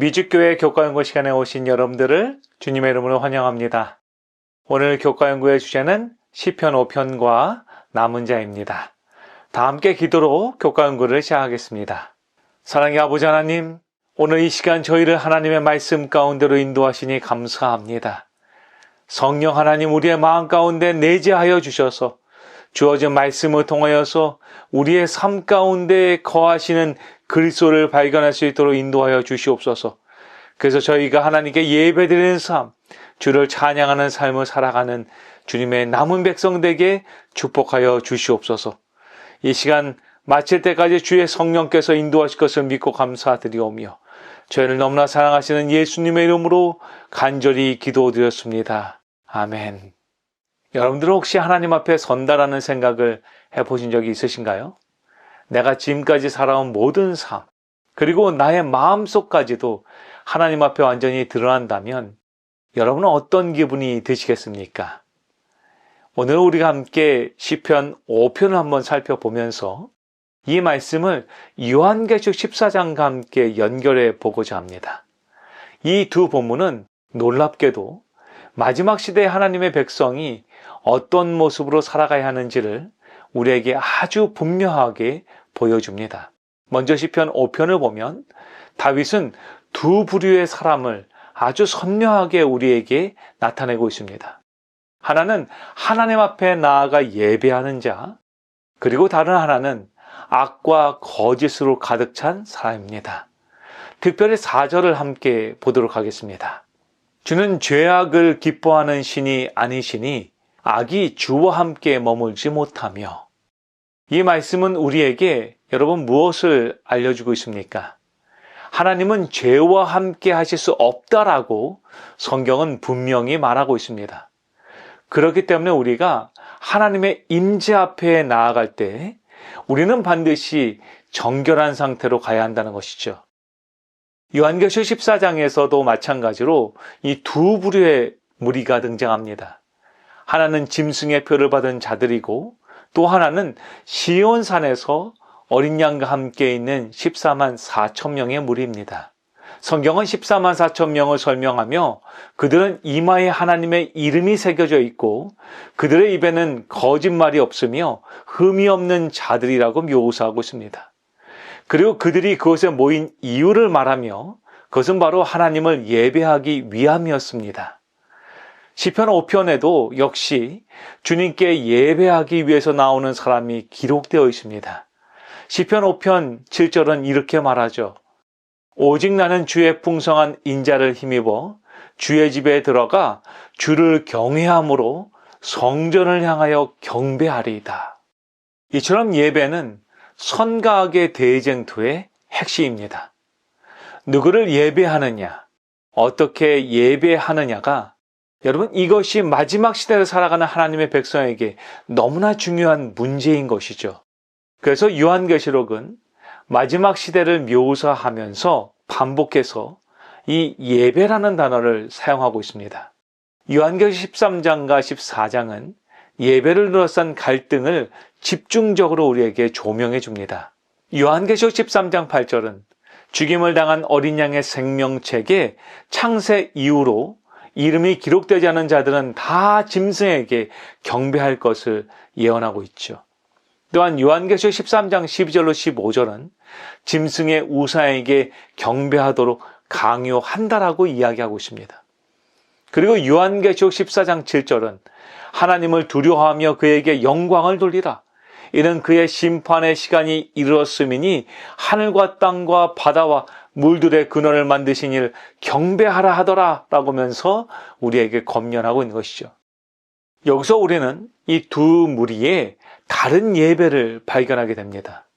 미주교회 교과연구 시간에 오신 여러분들을 주님의 이름으로 환영합니다. 오늘 교과연구의 주제는 시편 5편과 남은 자입니다. 다 함께 기도로 교과연구를 시작하겠습니다. 사랑의 아버지 하나님, 오늘 이 시간 저희를 하나님의 말씀 가운데로 인도하시니 감사합니다. 성령 하나님, 우리의 마음 가운데 내재하여 주셔서 주어진 말씀을 통하여서 우리의 삶 가운데 거하시는 그리스도를 발견할 수 있도록 인도하여 주시옵소서. 그래서 저희가 하나님께 예배드리는 삶, 주를 찬양하는 삶을 살아가는 주님의 남은 백성들에게 축복하여 주시옵소서. 이 시간 마칠 때까지 주의 성령께서 인도하실 것을 믿고 감사드리오며 저희를 너무나 사랑하시는 예수님의 이름으로 간절히 기도드렸습니다. 아멘. 여러분들은 혹시 하나님 앞에 선다라는 생각을 해보신 적이 있으신가요? 내가 지금까지 살아온 모든 삶, 그리고 나의 마음속까지도 하나님 앞에 완전히 드러난다면 여러분은 어떤 기분이 드시겠습니까? 오늘 우리가 함께 시편 5편을 한번 살펴보면서 이 말씀을 요한계시록 14장과 함께 연결해 보고자 합니다. 이 두 본문은 놀랍게도 마지막 시대의 하나님의 백성이 어떤 모습으로 살아가야 하는지를 우리에게 아주 분명하게 보여줍니다. 먼저 시편 5편을 보면 다윗은 두 부류의 사람을 아주 선명하게 우리에게 나타내고 있습니다. 하나는 하나님 앞에 나아가 예배하는 자, 그리고 다른 하나는 악과 거짓으로 가득 찬 사람입니다. 특별히 4절을 함께 보도록 하겠습니다. 주는 죄악을 기뻐하는 신이 아니시니 악이 주와 함께 머물지 못하며. 이 말씀은 우리에게 여러분 무엇을 알려주고 있습니까? 하나님은 죄와 함께 하실 수 없다라고 성경은 분명히 말하고 있습니다. 그렇기 때문에 우리가 하나님의 임재 앞에 나아갈 때 우리는 반드시 정결한 상태로 가야 한다는 것이죠. 요한계시록 14장에서도 마찬가지로 이 두 부류의 무리가 등장합니다. 하나는 짐승의 표를 받은 자들이고 또 하나는 시온산에서 어린 양과 함께 있는 14만 4천 명의 무리입니다. 성경은 14만 4천 명을 설명하며 그들은 이마에 하나님의 이름이 새겨져 있고 그들의 입에는 거짓말이 없으며 흠이 없는 자들이라고 묘사하고 있습니다. 그리고 그들이 그곳에 모인 이유를 말하며 그것은 바로 하나님을 예배하기 위함이었습니다. 시편 5편에도 역시 주님께 예배하기 위해서 나오는 사람이 기록되어 있습니다. 시편 5편 7절은 이렇게 말하죠. 오직 나는 주의 풍성한 인자를 힘입어 주의 집에 들어가 주를 경외함으로 성전을 향하여 경배하리이다. 이처럼 예배는 선과 악의 대쟁투의 핵심입니다. 누구를 예배하느냐, 어떻게 예배하느냐가 여러분 이것이 마지막 시대를 살아가는 하나님의 백성에게 너무나 중요한 문제인 것이죠. 그래서 요한계시록은 마지막 시대를 묘사하면서 반복해서 이 예배라는 단어를 사용하고 있습니다. 요한계시록 13장과 14장은 예배를 둘러싼 갈등을 집중적으로 우리에게 조명해 줍니다. 요한계시록 13장 8절은 죽임을 당한 어린 양의 생명책에 창세 이후로 이름이 기록되지 않은 자들은 다 짐승에게 경배할 것을 예언하고 있죠. 또한 요한계시록 13장 12절로 15절은 짐승의 우상에게 경배하도록 강요한다라고 이야기하고 있습니다. 그리고 요한계시록 14장 7절은 하나님을 두려워하며 그에게 영광을 돌리라. 이는 그의 심판의 시간이 이르렀음이니 하늘과 땅과 바다와 물들의 근원을 만드신 이를 경배하라 하더라 라고 하면서 우리에게 권면하고 있는 것이죠. 여기서 우리는 이 두 무리의 다른 예배를 발견하게 됩니다.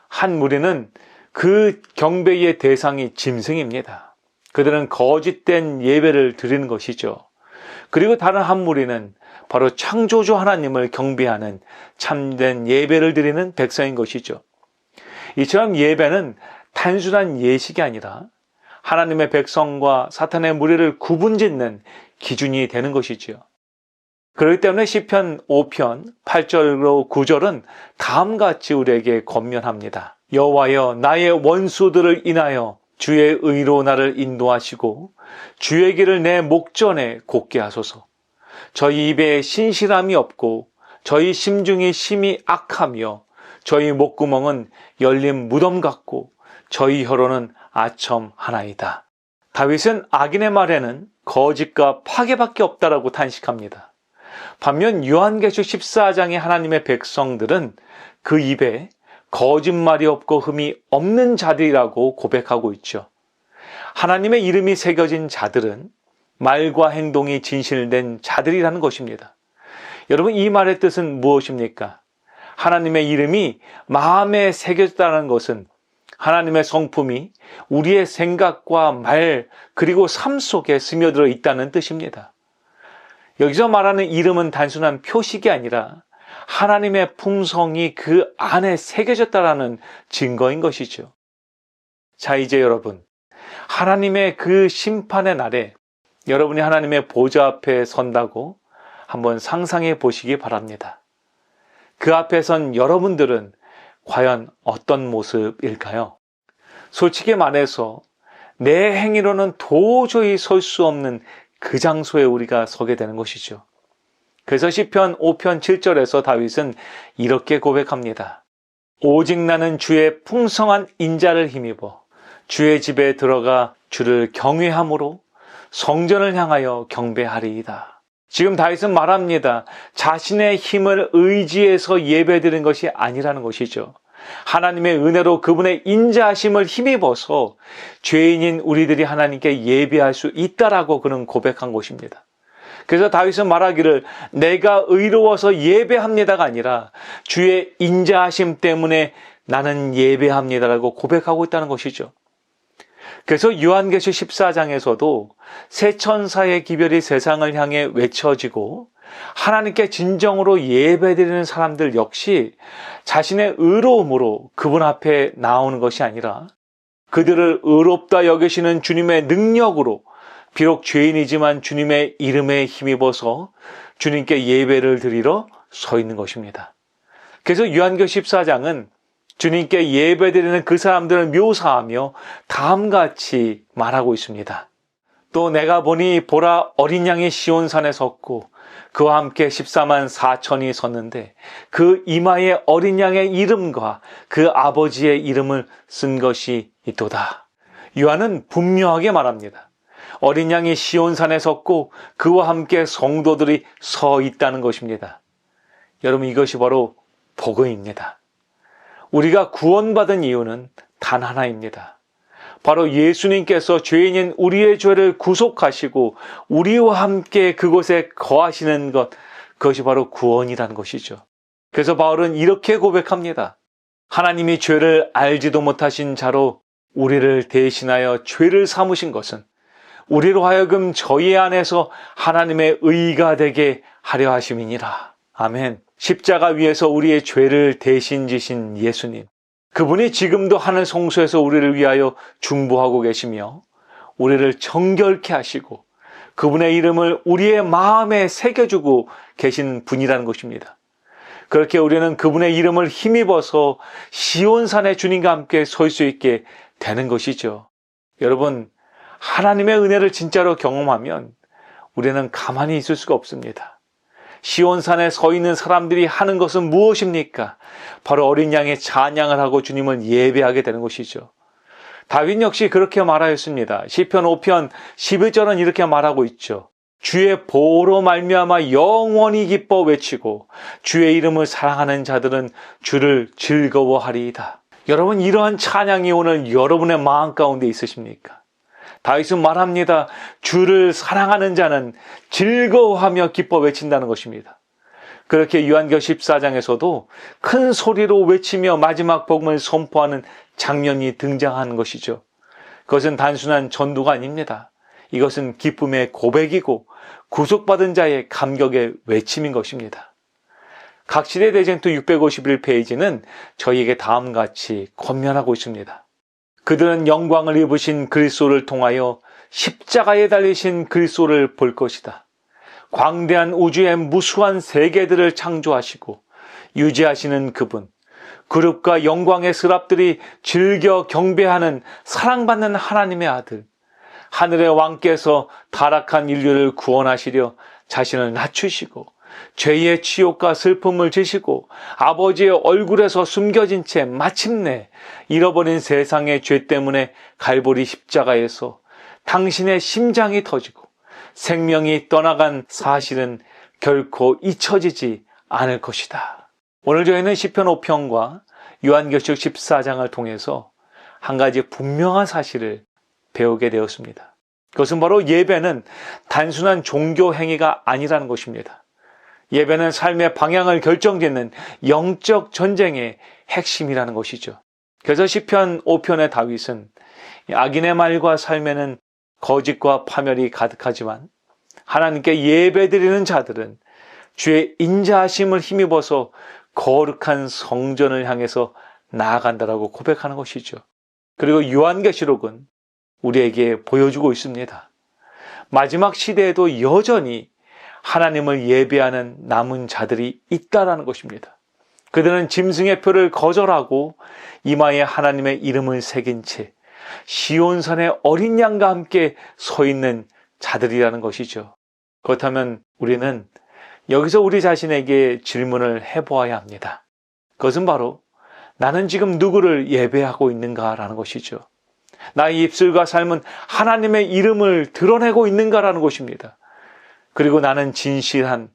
한 무리는 그 경배의 대상이 짐승입니다. 그들은 거짓된 예배를 드리는 것이죠. 그리고 다른 한 무리는 바로 창조주 하나님을 경배하는 참된 예배를 드리는 백성인 것이죠. 이처럼 예배는 단순한 예식이 아니라 하나님의 백성과 사탄의 무리를 구분짓는 기준이 되는 것이죠. 그렇기 때문에 시편 5편 8절로 9절은 다음과 같이 우리에게 권면합니다. 여호와여, 나의 원수들을 인하여 주의 의로 나를 인도하시고 주의 길을 내 목전에 곱게 하소서. 저희 입에 신실함이 없고 저희 심중이 심히 악하며 저희 목구멍은 열린 무덤 같고 저희 혀로는 아첨하나이다. 다윗은 악인의 말에는 거짓과 파괴밖에 없다라고 탄식합니다. 반면 요한계시록 14장의 하나님의 백성들은 그 입에 거짓말이 없고 흠이 없는 자들이라고 고백하고 있죠. 하나님의 이름이 새겨진 자들은 말과 행동이 진실된 자들이라는 것입니다. 여러분, 이 말의 뜻은 무엇입니까? 하나님의 이름이 마음에 새겨졌다는 것은 하나님의 성품이 우리의 생각과 말 그리고 삶 속에 스며들어 있다는 뜻입니다. 여기서 말하는 이름은 단순한 표식이 아니라 하나님의 품성이 그 안에 새겨졌다는 증거인 것이죠. 자, 이제 여러분, 하나님의 그 심판의 날에 여러분이 하나님의 보좌 앞에 선다고 한번 상상해 보시기 바랍니다. 그 앞에 선 여러분들은 과연 어떤 모습일까요? 솔직히 말해서 내 행위로는 도저히 설 수 없는 그 장소에 우리가 서게 되는 것이죠. 그래서 시편 5편 7절에서 다윗은 이렇게 고백합니다. 오직 나는 주의 풍성한 인자를 힘입어 주의 집에 들어가 주를 경외함으로 성전을 향하여 경배하리이다. 지금 다윗은 말합니다. 자신의 힘을 의지해서 예배드리는 것이 아니라는 것이죠. 하나님의 은혜로 그분의 인자하심을 힘입어서 죄인인 우리들이 하나님께 예배할 수 있다라고 그는 고백한 것입니다. 그래서 다윗은 말하기를 내가 의로워서 예배합니다가 아니라 주의 인자하심 때문에 나는 예배합니다라고 고백하고 있다는 것이죠. 그래서 요한계시록 14장에서도 새 천사의 기별이 세상을 향해 외쳐지고 하나님께 진정으로 예배드리는 사람들 역시 자신의 의로움으로 그분 앞에 나오는 것이 아니라 그들을 의롭다 여기시는 주님의 능력으로 비록 죄인이지만 주님의 이름에 힘입어서 주님께 예배를 드리러 서 있는 것입니다. 그래서 요한계시록 14장은 주님께 예배드리는 그 사람들을 묘사하며 다음같이 말하고 있습니다. 또 내가 보니 보라 어린 양이 시온산에 섰고 그와 함께 14만 4천이 섰는데 그 이마에 어린 양의 이름과 그 아버지의 이름을 쓴 것이 있도다. 요한은 분명하게 말합니다. 어린 양이 시온산에 섰고 그와 함께 성도들이 서 있다는 것입니다. 여러분, 이것이 바로 복음입니다. 우리가 구원받은 이유는 단 하나입니다. 바로 예수님께서 죄인인 우리의 죄를 구속하시고 우리와 함께 그곳에 거하시는 것, 그것이 바로 구원이라는 것이죠. 그래서 바울은 이렇게 고백합니다. 하나님이 죄를 알지도 못하신 자로 우리를 대신하여 죄를 삼으신 것은 우리로 하여금 저희 안에서 하나님의 의가 되게 하려 하심이니라. 아멘. 십자가 위에서 우리의 죄를 대신 지신 예수님. 그분이 지금도 하늘 성소에서 우리를 위하여 중보하고 계시며 우리를 정결케 하시고 그분의 이름을 우리의 마음에 새겨주고 계신 분이라는 것입니다. 그렇게 우리는 그분의 이름을 힘입어서 시온산의 주님과 함께 설 수 있게 되는 것이죠. 여러분, 하나님의 은혜를 진짜로 경험하면 우리는 가만히 있을 수가 없습니다. 시온산에 서 있는 사람들이 하는 것은 무엇입니까? 바로 어린 양의 찬양을 하고 주님을 예배하게 되는 것이죠. 다윗 역시 그렇게 말하였습니다. 시편 5편 11절은 이렇게 말하고 있죠. 주의 보호로 말미암아 영원히 기뻐 외치고 주의 이름을 사랑하는 자들은 주를 즐거워하리이다. 여러분, 이러한 찬양이 오늘 여러분의 마음 가운데 있으십니까? 다윗은 말합니다. 주를 사랑하는 자는 즐거워하며 기뻐 외친다는 것입니다. 그렇게 요한계시록 14장에서도 큰 소리로 외치며 마지막 복음을 선포하는 장면이 등장하는 것이죠. 그것은 단순한 전도가 아닙니다. 이것은 기쁨의 고백이고 구속받은 자의 감격의 외침인 것입니다. 각시대 대쟁투 651페이지는 저희에게 다음같이 권면하고 있습니다. 그들은 영광을 입으신 그리스도를 통하여 십자가에 달리신 그리스도를 볼 것이다. 광대한 우주의 무수한 세계들을 창조하시고 유지하시는 그분, 그룹과 영광의 스랍들이 즐겨 경배하는 사랑받는 하나님의 아들, 하늘의 왕께서 타락한 인류를 구원하시려 자신을 낮추시고 죄의 치욕과 슬픔을 지시고 아버지의 얼굴에서 숨겨진 채 마침내 잃어버린 세상의 죄 때문에 갈보리 십자가에서 당신의 심장이 터지고 생명이 떠나간 사실은 결코 잊혀지지 않을 것이다. 오늘 저희는 시편 5편과 요한계시록 14장을 통해서 한 가지 분명한 사실을 배우게 되었습니다. 그것은 바로 예배는 단순한 종교 행위가 아니라는 것입니다. 예배는 삶의 방향을 결정짓는 영적 전쟁의 핵심이라는 것이죠. 그래서 시편 5편의 다윗은 악인의 말과 삶에는 거짓과 파멸이 가득하지만 하나님께 예배드리는 자들은 주의 인자하심을 힘입어서 거룩한 성전을 향해서 나아간다라고 고백하는 것이죠. 그리고 요한계시록은 우리에게 보여주고 있습니다. 마지막 시대에도 여전히 하나님을 예배하는 남은 자들이 있다라는 것입니다. 그들은 짐승의 표를 거절하고 이마에 하나님의 이름을 새긴 채 시온산의 어린 양과 함께 서 있는 자들이라는 것이죠. 그렇다면 우리는 여기서 우리 자신에게 질문을 해보아야 합니다. 그것은 바로 나는 지금 누구를 예배하고 있는가라는 것이죠. 나의 입술과 삶은 하나님의 이름을 드러내고 있는가라는 것입니다. 그리고 나는 진실한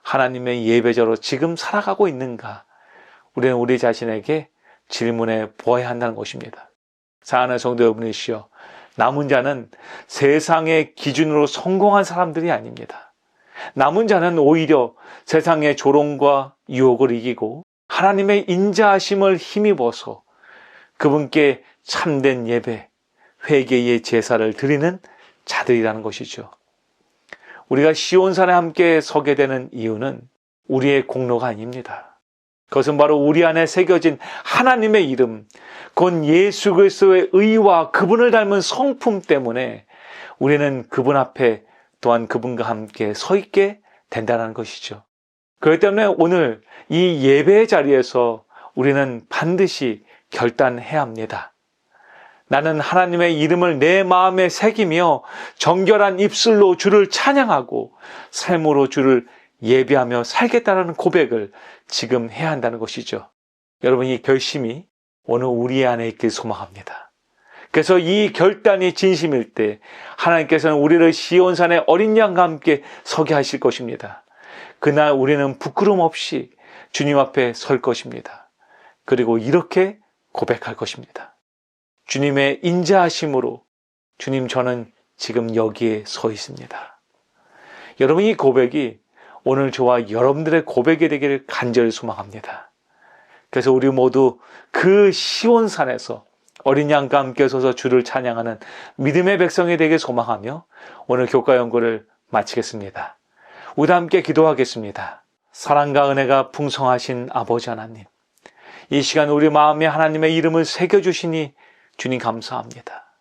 하나님의 예배자로 지금 살아가고 있는가? 우리는 우리 자신에게 질문해 보아야 한다는 것입니다. 사랑하는 성도 여러분이시여, 남은 자는 세상의 기준으로 성공한 사람들이 아닙니다. 남은 자는 오히려 세상의 조롱과 유혹을 이기고 하나님의 인자하심을 힘입어서 그분께 참된 예배, 회개의 제사를 드리는 자들이라는 것이죠. 우리가 시온산에 함께 서게 되는 이유는 우리의 공로가 아닙니다. 그것은 바로 우리 안에 새겨진 하나님의 이름, 곧 예수 그리스도의 의와 그분을 닮은 성품 때문에 우리는 그분 앞에 또한 그분과 함께 서 있게 된다는 것이죠. 그렇기 때문에 오늘 이 예배의 자리에서 우리는 반드시 결단해야 합니다. 나는 하나님의 이름을 내 마음에 새기며 정결한 입술로 주를 찬양하고 삶으로 주를 예배하며 살겠다는 고백을 지금 해야 한다는 것이죠. 여러분, 이 결심이 오늘 우리 안에 있길 소망합니다. 그래서 이 결단이 진심일 때 하나님께서는 우리를 시온산의 어린 양과 함께 서게 하실 것입니다. 그날 우리는 부끄럼 없이 주님 앞에 설 것입니다. 그리고 이렇게 고백할 것입니다. 주님의 인자하심으로 주님, 저는 지금 여기에 서 있습니다. 여러분, 이 고백이 오늘 저와 여러분들의 고백이 되기를 간절히 소망합니다. 그래서 우리 모두 그 시온산에서 어린 양과 함께 서서 주를 찬양하는 믿음의 백성이 되길 소망하며 오늘 교과 연구를 마치겠습니다. 우리 함께 기도하겠습니다. 사랑과 은혜가 풍성하신 아버지 하나님, 이 시간 우리 마음에 하나님의 이름을 새겨주시니 주님 감사합니다.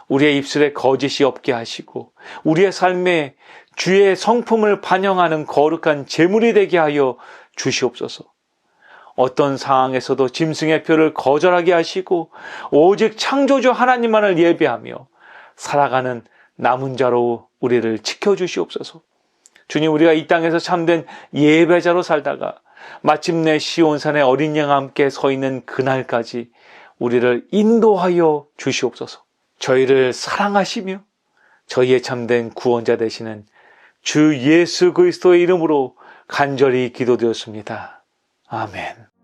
우리의 입술에 거짓이 없게 하시고 우리의 삶에 주의 성품을 반영하는 거룩한 제물이 되게 하여 주시옵소서. 어떤 상황에서도 짐승의 표를 거절하게 하시고 오직 창조주 하나님만을 예배하며 살아가는 남은 자로 우리를 지켜주시옵소서. 주님, 우리가 이 땅에서 참된 예배자로 살다가 마침내 시온산의 어린 양과 함께 서 있는 그날까지 우리를 인도하여 주시옵소서. 저희를 사랑하시며 저희의 참된 구원자 되시는 주 예수 그리스도의 이름으로 간절히 기도드렸습니다. 아멘.